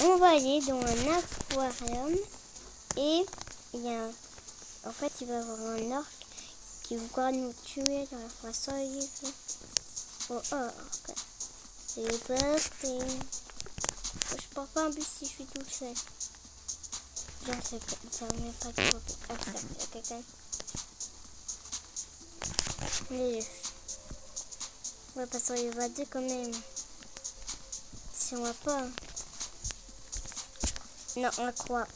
On va aller dans un aquarium et il y a en fait il va y avoir un orque qui va nous tuer dans la poisson. Oh, ok. C'est parti. Je pars pas en bus si je suis toute seule. Genre ça met pas trop. Ah putain, il y a quelqu'un. Mais ouais, parce qu'on va dire quand même. Si on va pas. Non, un croix.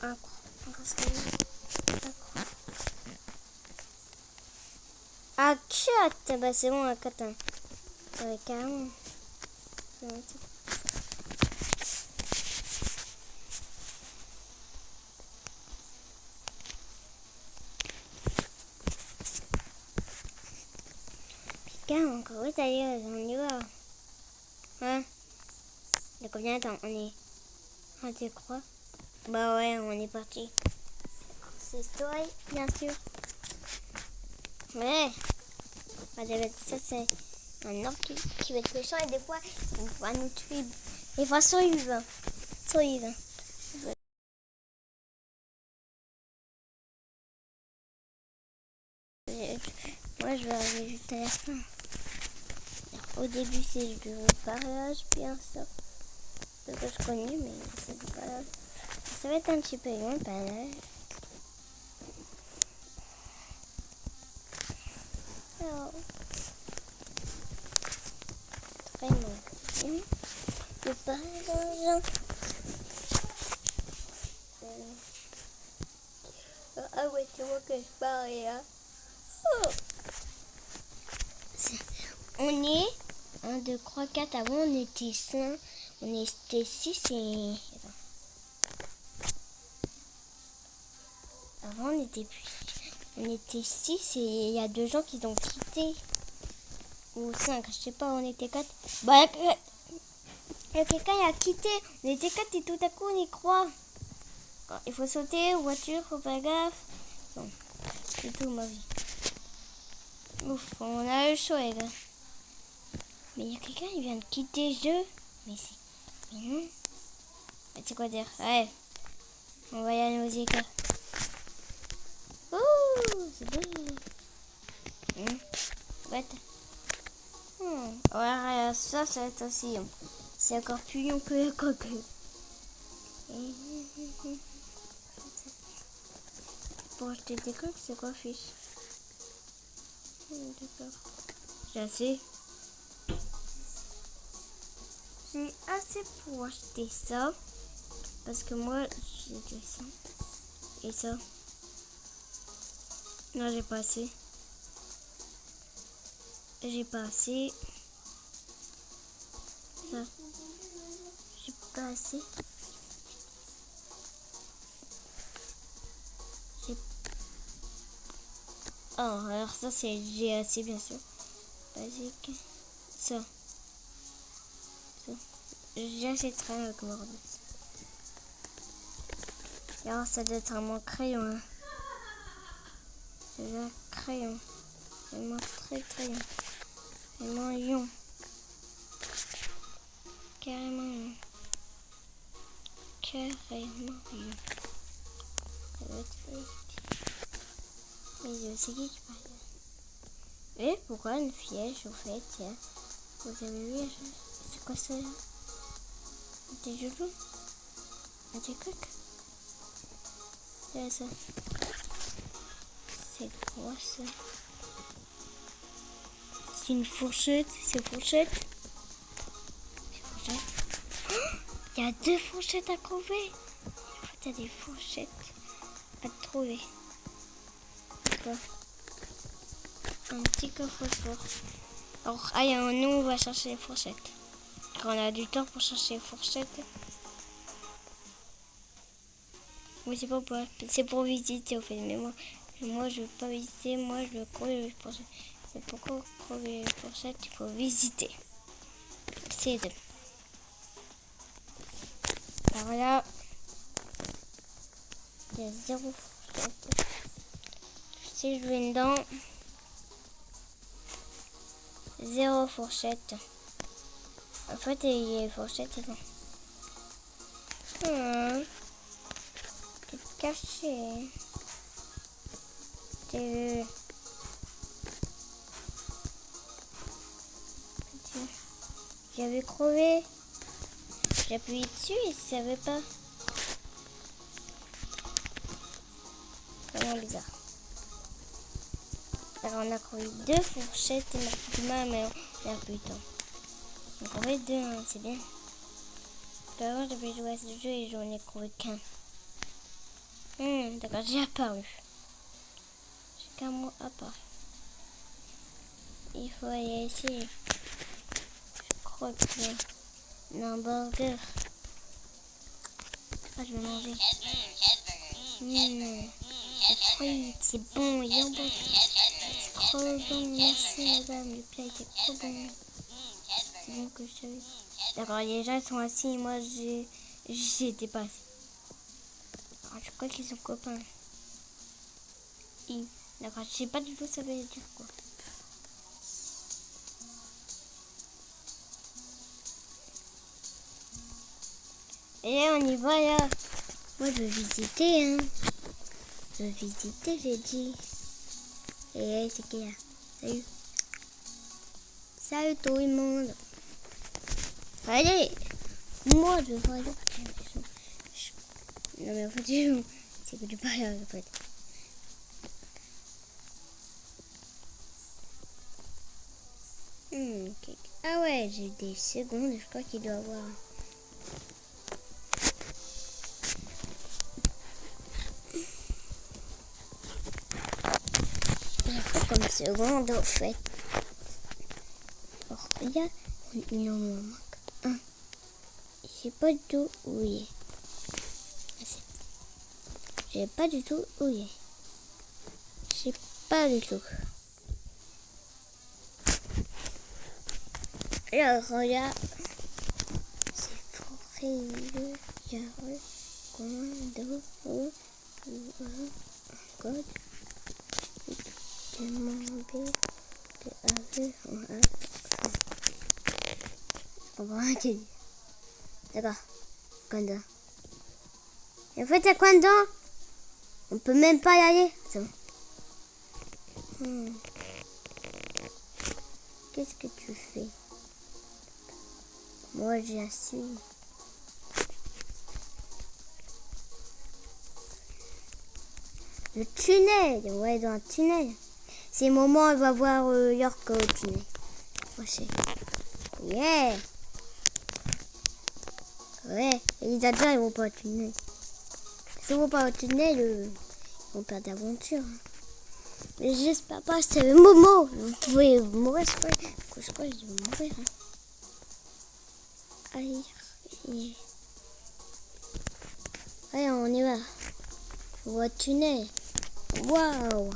Ah, chat. Bah c'est bon, un catin. Ouais, carrément. Putain, encore où d'ailleurs, on y va. Hein? Il y a combien de temps? On est... Ah, tu crois? Bah ouais, on est parti. C'est story, bien sûr. Ouais. Ça, c'est un orque qui va être méchant et des fois, il va nous tuer. Des fois, soit il va. Moi, je vais arriver juste à la fin. Alors, au début, c'est du barrage, bien sûr. Ce que je connais, mais c'est du barrage. Ça va être un petit peu long, le barrage. Alors, très long. Le barrage. Ah ouais, tu vois que je parle, hein. Oh. On est 1, 2, 3, 4. Avant, on était 5. On était 6 et... Avant, on était plus... On était 6 et il y a 2 gens qui ont quitté. Ou 5, je sais pas, on était 4. Bah, il y a quelqu'un qui a quitté. On était 4 et tout à coup, on y croit. Il faut sauter aux voitures, faut faire gaffe. Bon, c'est tout ma vie. Ouf, on a le choix, les gars. Mais il y a quelqu'un qui vient de quitter le jeu. Mais non. Mais c'est quoi dire? Ouais. On va y aller aux écarts. Ouh, c'est beau. Ouais. Ouais, ça va être aussi. C'est encore plus long que le coq. Pour acheter des coques, c'est quoi, fiche? D'accord. J'ai assez. J'ai assez pour acheter ça. Parce que moi, j'ai ça. Et ça. Non, j'ai pas assez. J'ai pas assez. Ça. J'ai pas assez. Oh, alors ça, c'est j'ai assez, bien sûr. Basique. Ça. J'ai assez de train avec Morbius. Et alors, ça doit être un crayon. Hein. C'est un crayon. Vraiment très crayon. Vraiment lion. Carrément. Carrément lion. Ça doit être... Mais c'est qui parle? Et pourquoi une fiège au fait, tiens? Vous avez vu? C'est quoi ça là? Des joujoux? Des coques? C'est ça. C'est quoi ça? C'est une fourchette. C'est fourchette. Il y a 2 fourchettes à trouver. En fait, il y a des fourchettes à trouver. D'accord. Un petit coffre-fort. Alors, nous, on va chercher les fourchettes. Quand on a du temps pour chercher les fourchettes. Oui, c'est pas pour... C'est pour visiter, au fait. Mais moi, je veux pas visiter. Moi, je veux crever les fourchettes. C'est pourquoi crever les fourchettes, il faut visiter. C'est deux. Alors là, il y a 0 fourchette. Si je vais dedans, 0 fourchette. En fait, il y a les fourchettes dedans. T'es caché. T'es... J'avais crevé. J'ai appuyé dessus et ça savait pas. Vraiment bizarre. Alors on a crevé 2 fourchettes et Marc mais on a plus de temps. On a crevé 2, hein, c'est bien. Avant j'avais joué à ce jeu et j'en ai crevé qu'un. D'accord, j'ai apparu. J'ai qu'un mot apparu. Il faut aller ici. Je crois que un hamburger. Ah, je vais manger. Les frites, c'est bon. Il y a un bon. C'est trop bon. Merci madame. Le plat était trop bon. C'est bon que je savais. D'accord, les gens sont assis. Moi, j'étais pas assis. Alors, je crois qu'ils sont copains. D'accord, je sais pas du tout ça veut dire quoi. Et là, on y va là. Moi, je veux visiter, hein. Je veux visiter, j'ai dit. Et c'est qui là? Salut. Salut tout le monde. Allez. Moi, je veux voir la maison. Non, mais en fait, c'est que du parles en fait. Okay. Ah ouais, j'ai des secondes, je crois qu'il doit avoir. Comme seconde en fait. Alors regarde, il en manque un. Je sais pas du tout où il est. Je sais pas du tout où il est. Je sais pas du tout. Alors regarde. C'est forêt, il y a un commando ou un code. Demander de avoir un. D'accord. Condo. Et en fait, il y a quoi dedans? On peut même pas y aller. Attends. Qu'est-ce que tu fais? Moi, j'y suis. Le tunnel. Ouais, dans un tunnel. C'est le moment où on va voir York au tunnel. Yeah. Ouais, et les adjoints ils vont pas au tunnel. S'ils vont pas au tunnel, ils vont perdre d'aventure. Mais j'espère pas, c'est le moment. Vous pouvez mourir, je crois que je vais mourir. Aïe. Allez, on y va. On voit le tunnel. Waouh.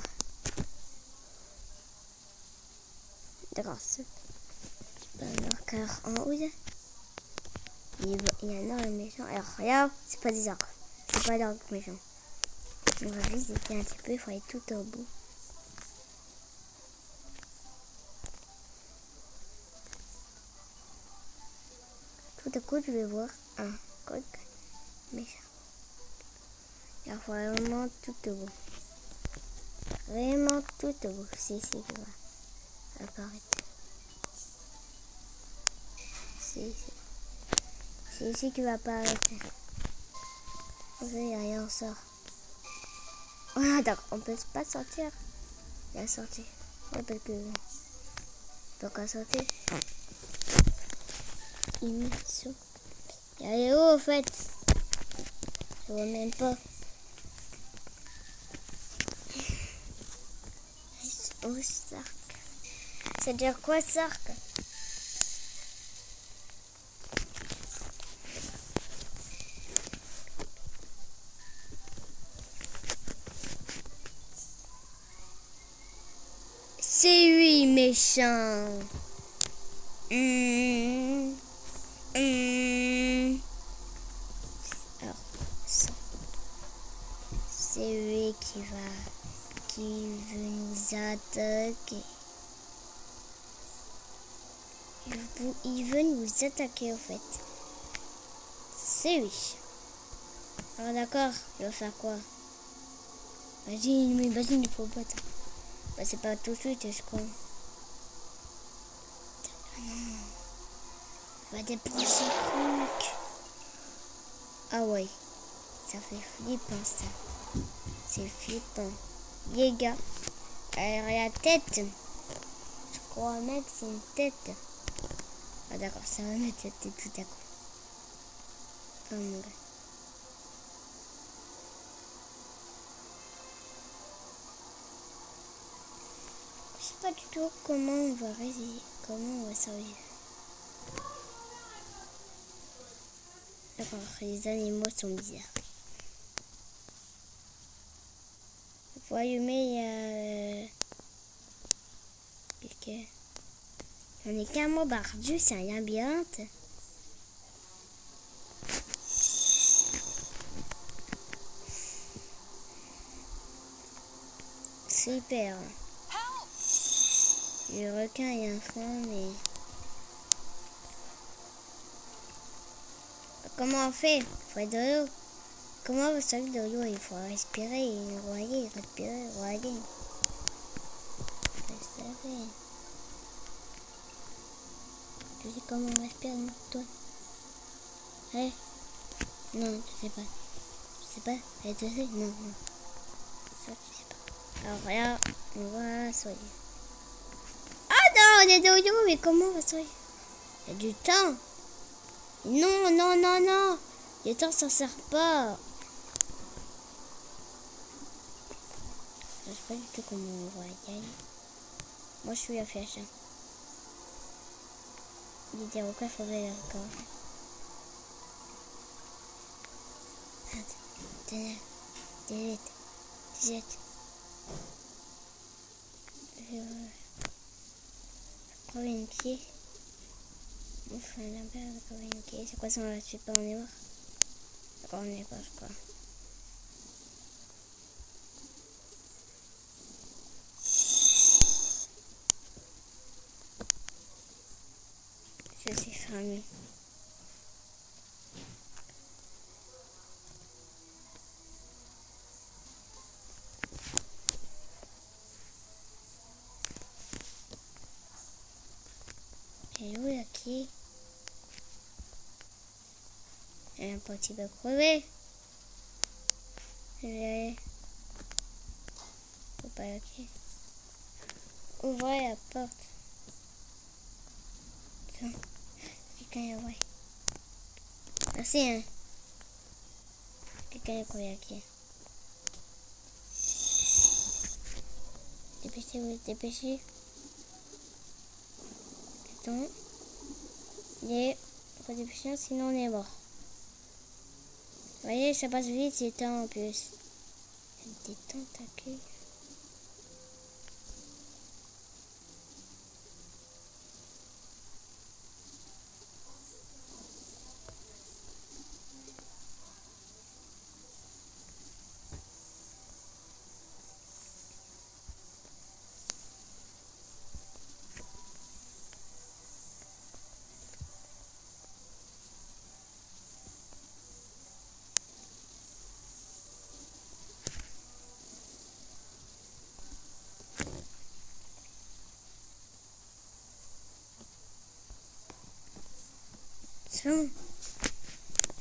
D'accord, c'est pas un marqueur en haut. Il y en a un méchant. Alors regarde, c'est pas des orques. C'est pas des orques méchants. On va visiter un petit peu, il faut aller tout au bout. Tout à coup, je vais voir un coq méchant. Il faut vraiment tout au bout. Vraiment tout au bout. C'est ici qui va apparaître. C'est ici. C'est ici qui va apparaître. Vous voyez, rien sort. Ah, d'accord, on peut pas sortir. Il a sorti. Ouais, parce que. Donc, à sortir. Immersion. Il est où, en fait? Je vois même pas. Oh, Sark. Ça veut dire quoi, Sark? C'est lui, méchant. Alors, ça. C'est lui qui veut nous attaquer. Il veut nous attaquer, en fait. C'est lui. Ah d'accord, il va faire quoi? Vas-y, mais vas-y, il faut pas. Bah, c'est pas tout de suite, je crois. Ah non. Il va dépenser le truc. Ah ouais, ça fait flippant ça. C'est flippant. Les gars, alors la tête. Je crois même que c'est une tête. Ah d'accord, ça va mettre cette tête tout à coup. Oh mon gars. Je sais pas du tout comment on va résister, comment on va survivre. D'accord, les animaux sont bizarres. Vous voyez, mais il y a... On est carrément bardu, c'est un labyrinthe. Super. Le requin est un fond, mais... Comment on fait? Il faut être de l'eau. Comment on va sortir de l'eau? Il faut respirer, respirer, respirer. Tu sais comment on respire, non, toi? Ouais. Non, tu sais pas. Tu sais pas? Et tu sais? Non, non. Ça, tu sais pas. Alors là, on va soigner. Ah non, on est de l'eau, mais comment on va soigner? Il y a du temps. Non, non, non, non. Le temps, ça sert pas. Je sais pas du tout comment on va y aller. Moi, je suis la flèche. Il dit pourquoi il faudrait le record. 19, 18, 17. Je prends une pied. Ouf, on a pas encore une pied. C'est quoi ça? On la suit pas, on est mort. D'accord, on est pas, je crois. Ça, c'est fermé. Et où la clé? Un petit peu crevé. Faut pas la clé. Ouvrez la porte. Tiens. Quelqu'un y a ouvert. Merci, hein. Quelqu'un y a trouvé la clé. Dépêchez-vous, dépêchez. Attends. Il faut dépêcher, sinon on est mort. Vous voyez, ça passe vite, c'est temps en plus. Il y a des tentacules. Bon.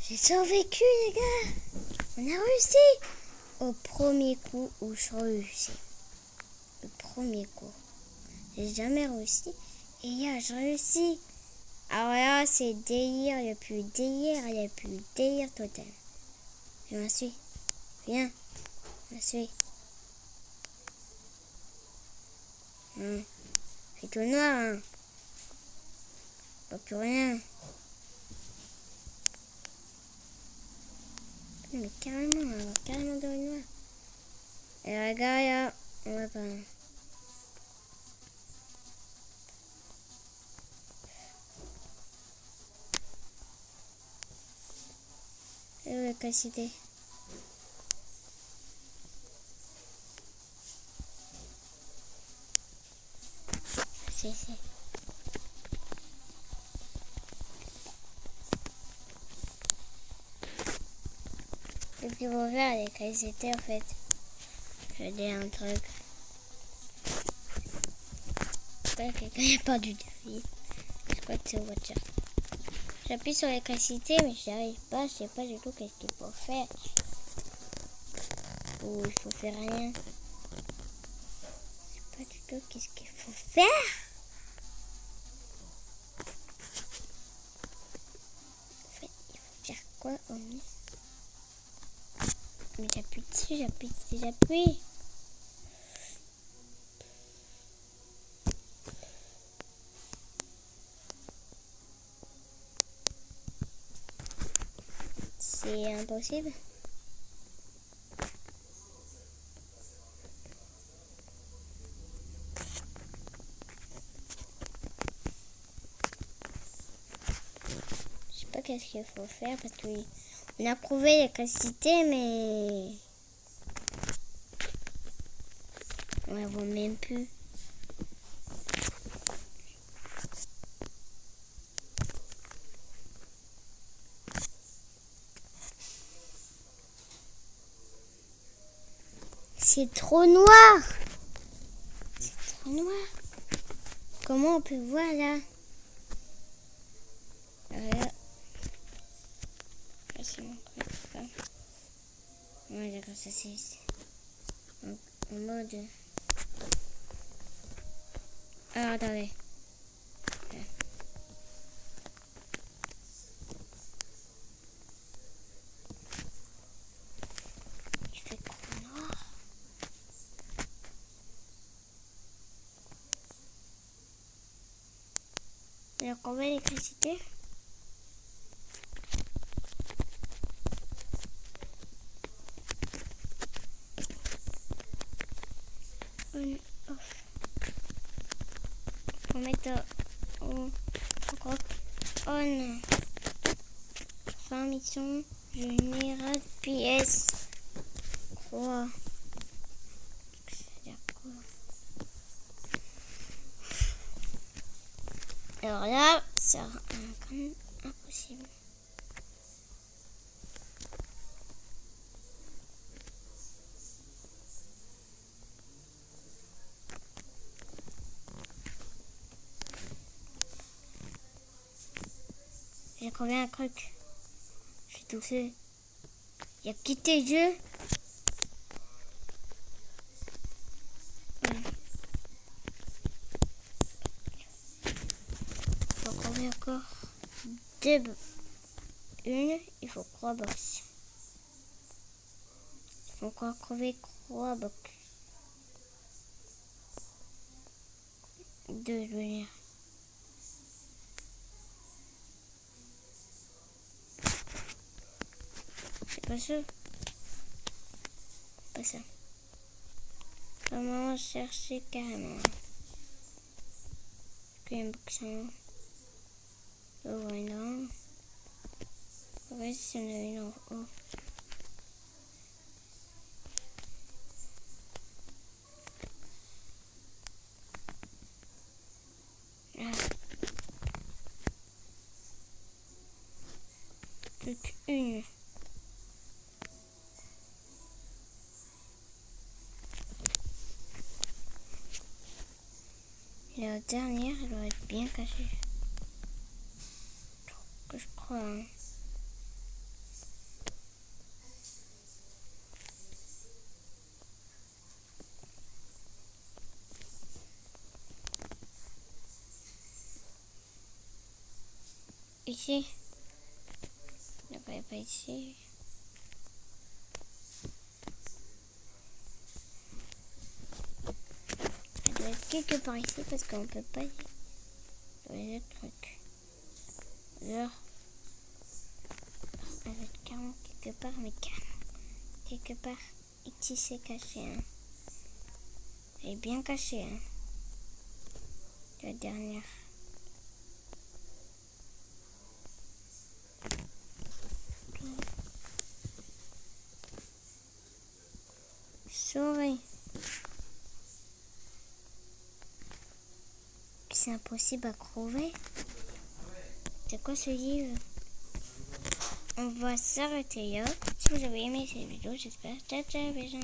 J'ai survécu, les gars. On a réussi. Au premier coup où je réussis. Le premier coup. J'ai jamais réussi. Et là, je réussis. Alors là, c'est délire. Il n'y a plus délire. Il n'y a plus délire total. Je m'en suis. Viens. Je me suis. C'est tout noir, hein. Pas plus rien. Mais carrément, alors, carrément dans le noir. Et regarde là, on va pas. Et où la cassité? Si. Qu'est-ce qu'il faut faire l'électricité en fait? Je vais dire un truc. J'espère que quelqu'un n'a pas du défi. Je crois que c'est voiture. J'appuie sur l'électricité mais je n'y arrive pas. Je sais pas du tout qu'est-ce qu'il faut faire. Ou il faut faire rien. Je sais pas du tout qu'est-ce qu'il faut faire. En fait, il faut faire quoi au mieux? Mais j'appuie dessus, j'appuie. C'est impossible. Je sais pas qu'est-ce qu'il faut faire parce qu'on a prouvé l'électricité mais on la voit même plus. C'est trop noir. C'est trop noir. Comment on peut voir là? Là. C'est mon truc, ça. Ouais, d'accord, ça c'est en mode. Ah, attendez. Ouais. Il fait trop noir. Il y a combien d'électricité? On off. Pour mettre on fin mission générale pièce 3. C'est-à-dire quoi? Alors là, c'est quand même impossible. J'ai trouvé un truc. Je suis tout seul. Il a quitté le jeu. Il faut trouver encore il faut 3 box. Il faut encore trouver 3 box. 2, je veux dire. C'est pas ça. Pas ça. Comment chercher carrément? Un box en haut. Oh, non. On va si on a une en haut. Ah. Plus qu'une. La dernière, elle doit être bien cachée. Que je crois. Hein. Ici. Non, pas ici. Elle doit être quelque part ici parce qu'on peut pas y aller. Le truc. Alors, elle doit être carrément quelque part, mais carrément quelque part. Ici c'est caché. Hein. Elle est bien cachée. Hein. La dernière. Souris. C'est impossible à trouver. C'est quoi ce livre? on va s'arrêter là. Si vous avez aimé cette vidéo, j'espère. Ciao, ciao, bisous.